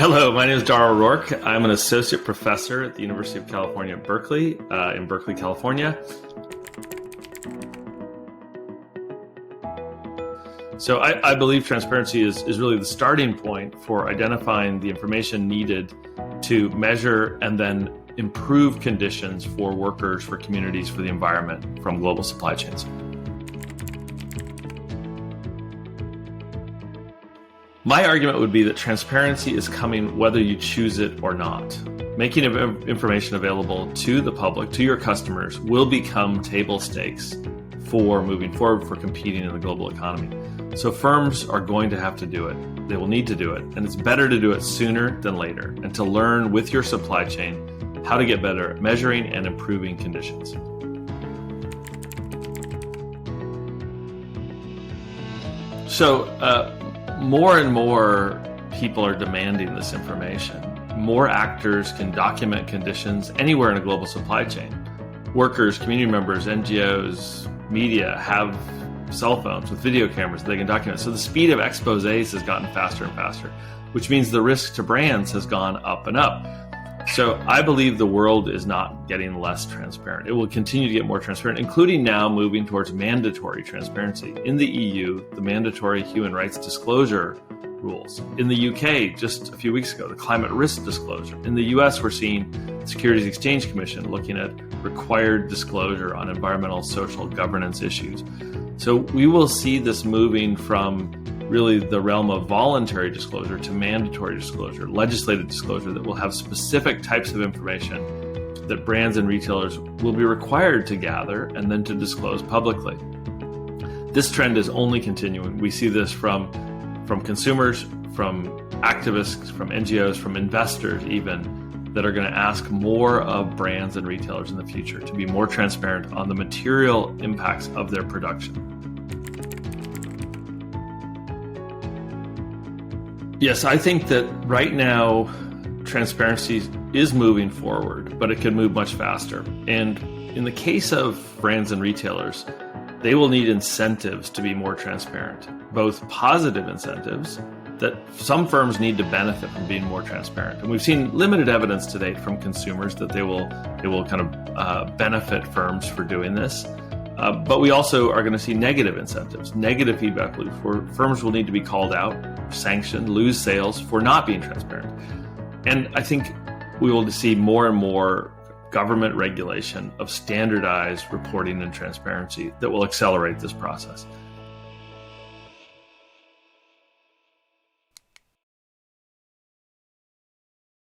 Hello, my name is Dara. I'm an associate professor at the University of California at Berkeley, in Berkeley, California. So I believe transparency is really the starting point for identifying the information needed to measure and then improve conditions for workers, for communities, for the environment from global supply chains. My argument would be that transparency is coming whether you choose it or not. Making information available to the public, to your customers, will become table stakes for moving forward, for competing in the global economy. So firms are going to have to do it. They will need to do it. And it's better to do it sooner than later and to learn with your supply chain how to get better at measuring and improving conditions. So more and more people are demanding this information. More actors can document conditions anywhere in a global supply chain. Workers, community members, NGOs, media have cell phones with video cameras that they can document. So the speed of exposés has gotten faster and faster, which means the risk to brands has gone up and up. So I believe the world is not getting less transparent. It will continue to get more transparent, including now moving towards mandatory transparency. In the EU, the mandatory human rights disclosure rules. In the UK, just a few weeks ago, the climate risk disclosure. In the US, we're seeing the Securities Exchange Commission looking at required disclosure on environmental, social, governance issues. So we will see this moving from really the realm of voluntary disclosure to mandatory disclosure, legislative disclosure that will have specific types of information that brands and retailers will be required to gather and then to disclose publicly. This trend is only continuing. We see this from consumers, from activists, from NGOs, from investors even, that are going to ask more of brands and retailers in the future to be more transparent on the material impacts of their production. Yes, I think that right now transparency is moving forward, but it can move much faster. And in the case of brands and retailers, they will need incentives to be more transparent, both positive incentives that some firms need to benefit from being more transparent. And we've seen limited evidence to date from consumers that they will kind of benefit firms for doing this. But we also are going to see negative incentives, negative feedback loops, where firms will need to be called out, sanctioned, lose sales for not being transparent. And I think we will see more and more government regulation of standardized reporting and transparency that will accelerate this process.